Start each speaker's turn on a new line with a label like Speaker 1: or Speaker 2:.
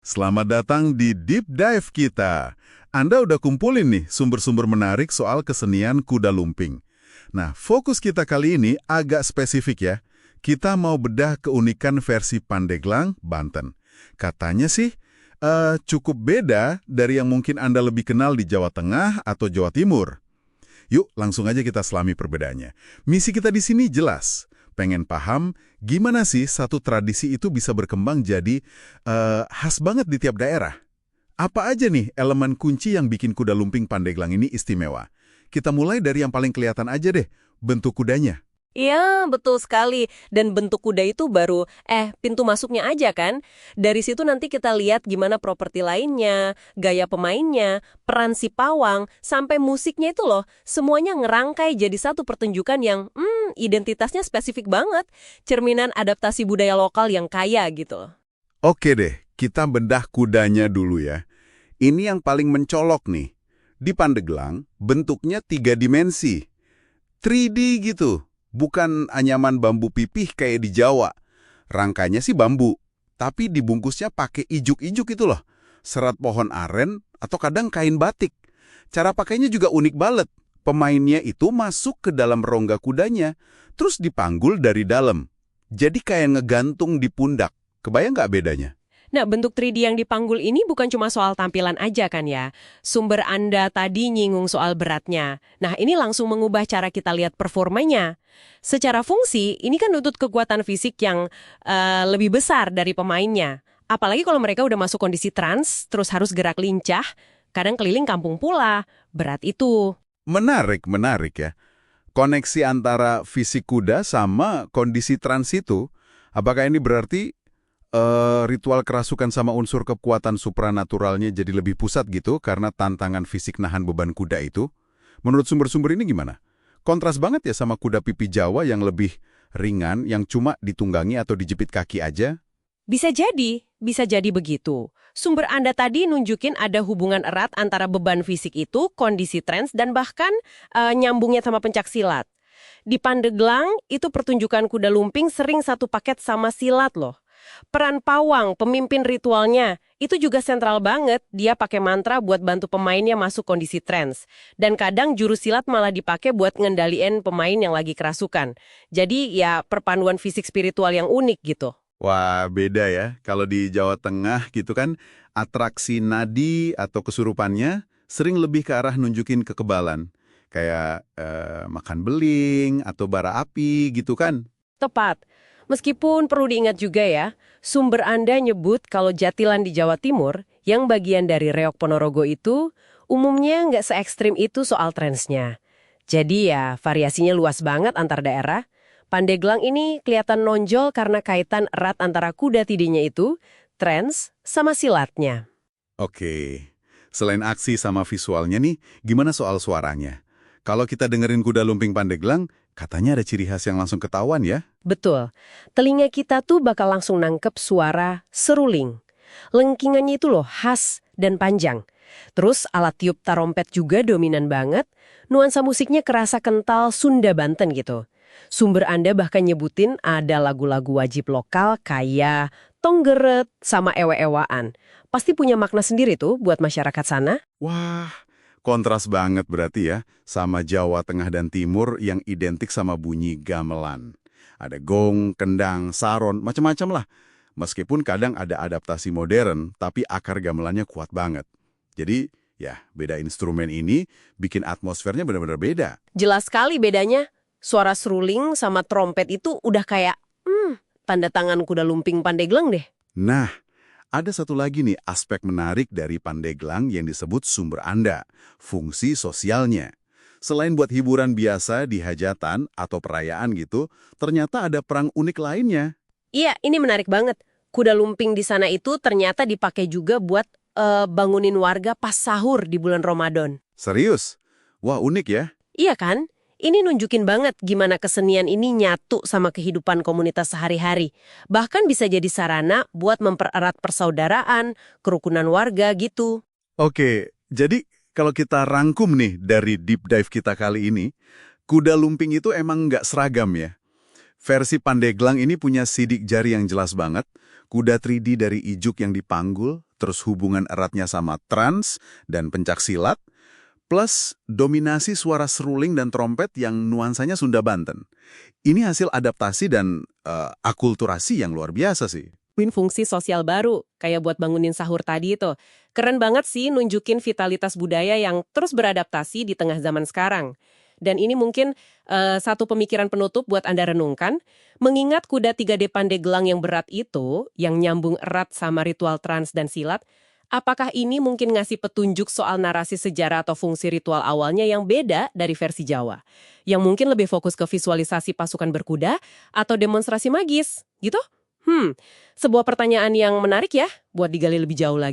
Speaker 1: Selamat datang di Deep Dive kita. Anda udah kumpulin nih sumber-sumber menarik soal kesenian kuda lumping. Nah, fokus kita kali ini agak spesifik ya. Kita mau bedah keunikan versi Pandeglang, Banten. Katanya sih cukup beda dari yang mungkin Anda lebih kenal di Jawa Tengah atau Jawa Timur. Yuk, langsung aja kita selami perbedaannya. Misi kita di sini jelas. Pengen paham gimana sih satu tradisi itu bisa berkembang jadi khas banget di tiap daerah. Apa aja nih elemen kunci yang bikin kuda lumping Pandeglang ini istimewa? Kita mulai dari yang paling kelihatan aja deh, bentuk kudanya.
Speaker 2: Iya, betul sekali. Dan bentuk kuda itu baru, pintu masuknya aja kan? Dari situ nanti kita lihat gimana properti lainnya, gaya pemainnya, peran si pawang, sampai musiknya itu loh. Semuanya ngerangkai jadi satu pertunjukan yang, identitasnya spesifik banget. Cerminan adaptasi budaya lokal yang kaya gitu.
Speaker 1: Oke deh, kita bedah kudanya dulu ya. Ini yang paling mencolok nih. Di Pandeglang, bentuknya 3 dimensi. 3D gitu. Bukan anyaman bambu pipih kayak di Jawa. Rangkanya sih bambu, tapi dibungkusnya pakai ijuk-ijuk itu loh. Serat pohon aren atau kadang kain batik. Cara pakainya juga unik banget. Pemainnya itu masuk ke dalam rongga kudanya, terus dipanggul dari dalam. Jadi kayak ngegantung di pundak. Kebayang nggak bedanya?
Speaker 2: Nah, bentuk 3D yang dipanggul ini bukan cuma soal tampilan aja kan ya. Sumber Anda tadi nyinggung soal beratnya. Nah, ini langsung mengubah cara kita lihat performanya. Secara fungsi, ini kan nuntut kekuatan fisik yang lebih besar dari pemainnya. Apalagi kalau mereka udah masuk kondisi trans, terus harus gerak lincah, kadang keliling kampung pula. Berat itu.
Speaker 1: Menarik ya. Koneksi antara fisik kuda sama kondisi trans itu, apakah ini berarti ritual kerasukan sama unsur kekuatan supranaturalnya jadi lebih pusat gitu karena tantangan fisik nahan beban kuda itu? Menurut sumber-sumber ini gimana? Kontras banget ya sama kuda pipi Jawa yang lebih ringan, yang cuma ditunggangi atau dijepit kaki aja?
Speaker 2: Bisa jadi begitu. Sumber Anda tadi nunjukin ada hubungan erat antara beban fisik itu, kondisi trans, dan bahkan nyambungnya sama pencaksilat. Di Pandeglang, itu pertunjukan kuda lumping sering satu paket sama silat loh. Peran pawang, pemimpin ritualnya, itu juga sentral banget. Dia pakai mantra buat bantu pemainnya masuk kondisi trans. Dan kadang jurus silat malah dipakai buat ngendaliin pemain yang lagi kerasukan. Jadi ya perpaduan fisik spiritual yang unik gitu.
Speaker 1: Wah, beda ya. Kalau di Jawa Tengah gitu kan, atraksi nadi atau kesurupannya sering lebih ke arah nunjukin kekebalan. Kayak makan beling atau bara api gitu kan.
Speaker 2: Tepat. Meskipun perlu diingat juga ya, sumber Anda nyebut kalau Jatilan di Jawa Timur, yang bagian dari Reok Ponorogo itu, umumnya nggak se-ekstrim itu soal transnya. Jadi ya, variasinya luas banget antar daerah. Pandeglang ini kelihatan nonjol karena kaitan erat antara kuda tidinya itu, trans, sama silatnya.
Speaker 1: Oke, selain aksi sama visualnya nih, gimana soal suaranya? Kalau kita dengerin kuda lumping Pandeglang, katanya ada ciri khas yang langsung ketahuan ya?
Speaker 2: Betul. Telinga kita tuh bakal langsung nangkep suara seruling. Lengkingannya itu loh khas dan panjang. Terus alat tiup tarompet juga dominan banget. Nuansa musiknya kerasa kental Sunda Banten gitu. Sumber Anda bahkan nyebutin ada lagu-lagu wajib lokal kayak Tonggeret sama Ewe-ewaan. Pasti punya makna sendiri tuh buat masyarakat sana.
Speaker 1: Wah, kontras banget berarti ya, sama Jawa Tengah dan Timur yang identik sama bunyi gamelan. Ada gong, kendang, saron, macam-macam lah. Meskipun kadang ada adaptasi modern, tapi akar gamelannya kuat banget. Jadi, ya, beda instrumen ini bikin atmosfernya benar-benar beda.
Speaker 2: Jelas sekali bedanya. Suara seruling sama trompet itu udah kayak, tanda tangan kuda lumping Pandeglang deh.
Speaker 1: Nah, ada satu lagi nih aspek menarik dari Pandeglang yang disebut sumber Anda, fungsi sosialnya. Selain buat hiburan biasa di hajatan atau perayaan gitu, ternyata ada perang unik lainnya.
Speaker 2: Iya, ini menarik banget. Kuda lumping di sana itu ternyata dipakai juga buat bangunin warga pas sahur di bulan Ramadan.
Speaker 1: Serius? Wah, unik ya.
Speaker 2: Iya kan? Ini nunjukin banget gimana kesenian ini nyatu sama kehidupan komunitas sehari-hari. Bahkan bisa jadi sarana buat mempererat persaudaraan, kerukunan warga gitu.
Speaker 1: Oke, jadi kalau kita rangkum nih dari deep dive kita kali ini, kuda lumping itu emang nggak seragam ya. Versi Pandeglang ini punya sidik jari yang jelas banget, kuda 3D dari ijuk yang dipanggul, terus hubungan eratnya sama trans dan pencaksilat, plus dominasi suara seruling dan trompet yang nuansanya Sunda Banten. Ini hasil adaptasi dan akulturasi yang luar biasa sih.
Speaker 2: Fungsi sosial baru, kayak buat bangunin sahur tadi itu. Keren banget sih nunjukin vitalitas budaya yang terus beradaptasi di tengah zaman sekarang. Dan ini mungkin satu pemikiran penutup buat Anda renungkan, mengingat kuda 3D Pandeglang yang berat itu, yang nyambung erat sama ritual trans dan silat, apakah ini mungkin ngasih petunjuk soal narasi sejarah atau fungsi ritual awalnya yang beda dari versi Jawa? Yang mungkin lebih fokus ke visualisasi pasukan berkuda atau demonstrasi magis, gitu? Sebuah pertanyaan yang menarik ya buat digali lebih jauh lagi.